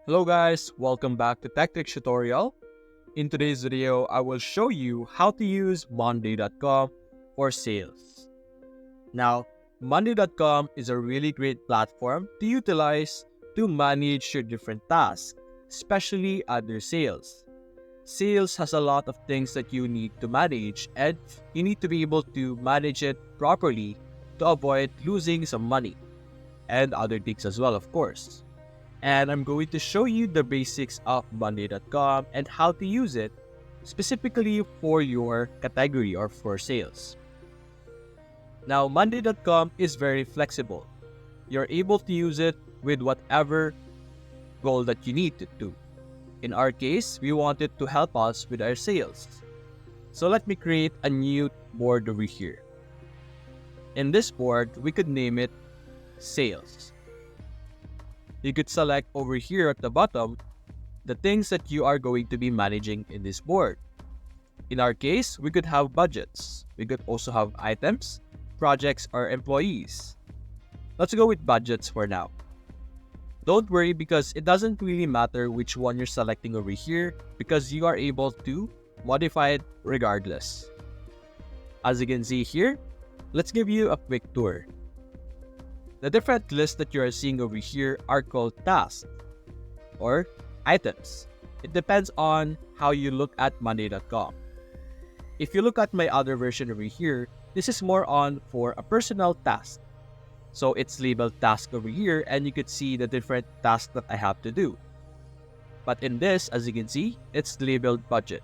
Hello guys, welcome back to Tactics Tutorial. In today's video, I will show you how to use Monday.com for sales. Now, Monday.com is a really great platform to utilize to manage your different tasks, especially under sales. Sales has a lot of things that you need to manage, and you need to be able to manage it properly to avoid losing some money and other things as well, of course. And I'm going to show you the basics of Monday.com and how to use it specifically for your category or for sales. Now, Monday.com is very flexible. You're able to use it with whatever goal that you need to do. In our case, we want it to help us with our sales. So let me create a new board over here. In this board, we could name it Sales. You could select over here at the bottom the things that you are going to be managing in this board. In our case, we could have budgets. We could also have items, projects, or employees. Let's go with budgets for now. Don't worry because it doesn't really matter which one you're selecting over here because you are able to modify it regardless. As you can see here, let's give you a quick tour. The different lists that you are seeing over here are called tasks or items. It depends on how you look at Monday.com. If you look at my other version over here, this is more on for a personal task. So it's labeled task over here and you could see the different tasks that I have to do. But in this, as you can see, it's labeled budget.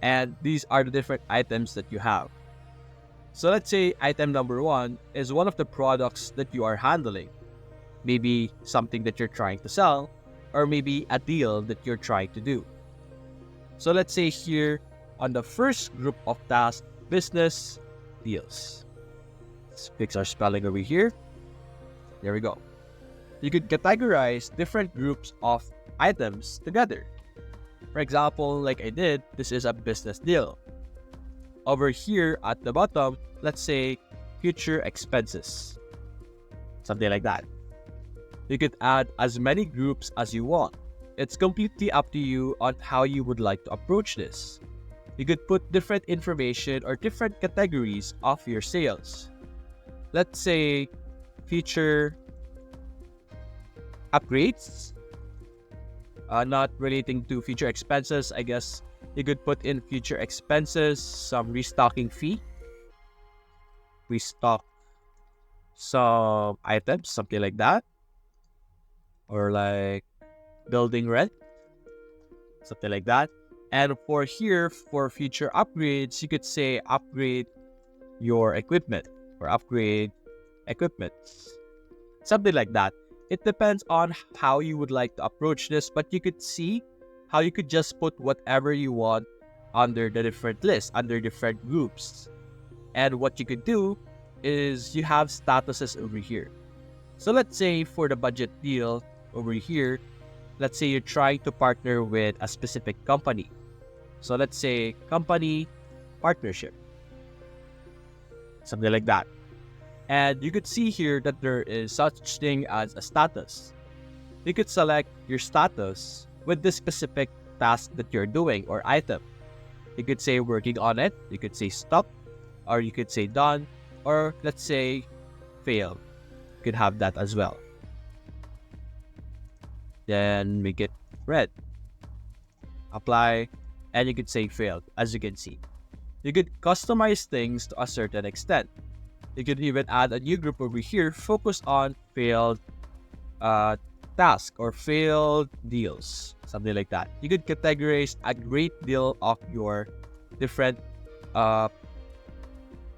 And these are the different items that you have. So let's say item number 1 is one of the products that you are handling. Maybe something that you're trying to sell, or maybe a deal that you're trying to do. So let's say here on the first group of tasks, business deals. Let's fix our spelling over here. There we go. You could categorize different groups of items together. For example, like I did, this is a business deal. Over here at the bottom, let's say future expenses. Something like that. You could add as many groups as you want. It's completely up to you on how you would like to approach this. You could put different information or different categories of your sales. Let's say future upgrades. Not relating to future expenses, I guess. You could put in future expenses, some restocking fee, restock some items, something like that. Or like building rent, something like that. And for here, for future upgrades, you could say upgrade your equipment or upgrade equipment, something like that. It depends on how you would like to approach this, but you could see how you could just put whatever you want under the different lists, under different groups. And what you could do is you have statuses over here. So let's say for the budget deal over here, let's say you're trying to partner with a specific company. So let's say company partnership, something like that. And you could see here that there is such thing as a status. You could select your status with the specific task that you're doing or item. You could say working on it, you could say stop, or you could say done, or let's say failed. You could have that as well. Then make it red. Apply, and you could say failed, as you can see. You could customize things to a certain extent. You could even add a new group over here focused on failed task or failed deals, something like that. You could categorize a great deal of your different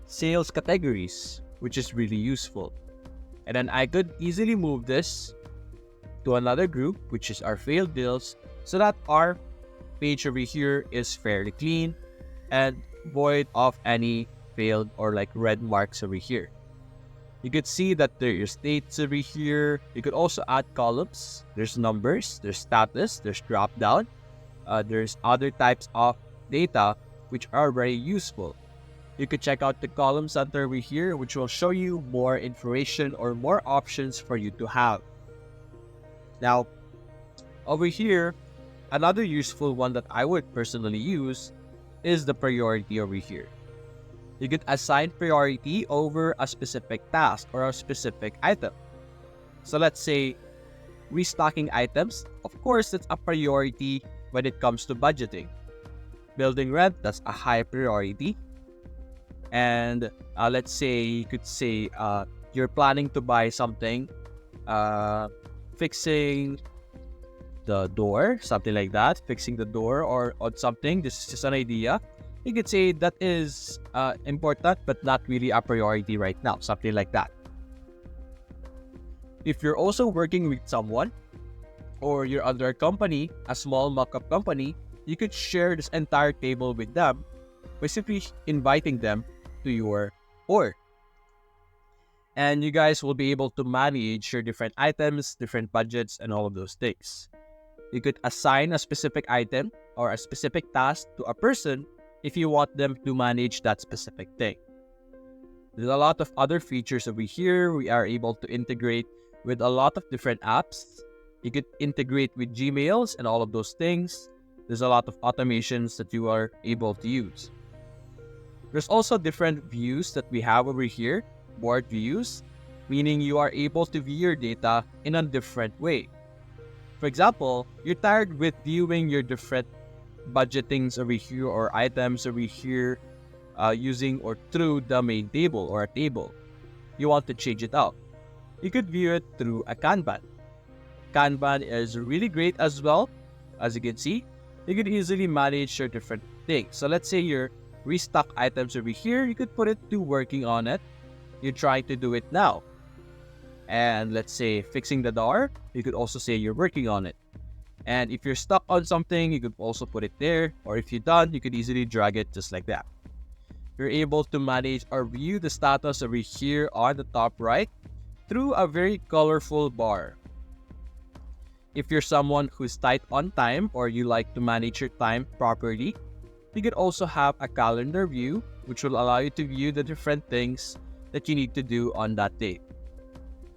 sales categories, which is really useful. And then I could easily move this to another group, which is our failed deals, so that our page over here is fairly clean and void of any failed or like red marks over here. You could see that there are states over here. You could also add columns. There's numbers, there's status, there's drop down. There's other types of data which are very useful. You could check out the column center over here, which will show you more information or more options for you to have. Now, Over here, another useful one that I would personally use is the priority over here. You could assign priority over a specific task or a specific item. So let's say restocking items. Of course, it's a priority when it comes to budgeting. Building rent, that's a high priority. And let's say you could say you're planning to buy something, fixing the door, something like that, fixing the door or on something. This is just an idea. You could say that is important, but not really a priority right now, something like that. If you're also working with someone or you're under a company, a small mock-up company, you could share this entire table with them by simply inviting them to your board. And you guys will be able to manage your different items, different budgets, and all of those things. You could assign a specific item or a specific task to a person if you want them to manage that specific thing. There's a lot of other features over here. We are able to integrate with a lot of different apps. You could integrate with Gmails and all of those things. There's a lot of automations that you are able to use. There's also different views that we have over here, board views, meaning you are able to view your data in a different way. For example, you're tired with viewing your different budgetings over here or items over here using or through the main table or a table. You want to change it out. You could view it through a Kanban. Kanban is really great as well. As you can see, you could easily manage your different things. So let's say your restock items over here, you could put it to working on it. You're trying to do it now. And let's say fixing the door, you could also say you're working on it. And if you're stuck on something, you could also put it there. Or if you're done, you could easily drag it just like that. You're able to manage or view the status over here on the top right through a very colorful bar. If you're someone who's tight on time or you like to manage your time properly, you could also have a calendar view, which will allow you to view the different things that you need to do on that date.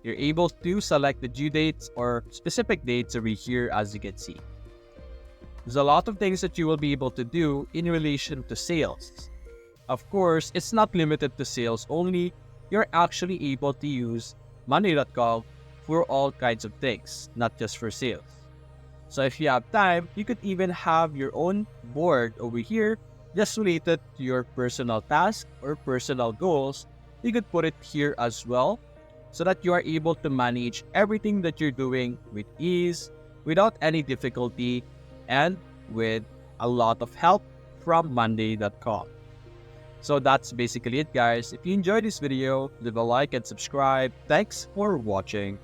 You're able to select the due dates or specific dates over here, as you can see. There's a lot of things that you will be able to do in relation to sales. Of course, it's not limited to sales only. You're actually able to use Money.com for all kinds of things, not just for sales. So if you have time, you could even have your own board over here just related to your personal task or personal goals. You could put it here as well so that you are able to manage everything that you're doing with ease, without any difficulty, and with a lot of help from Monday.com. So that's basically it, guys. If you enjoyed this video, leave a like and subscribe. Thanks for watching.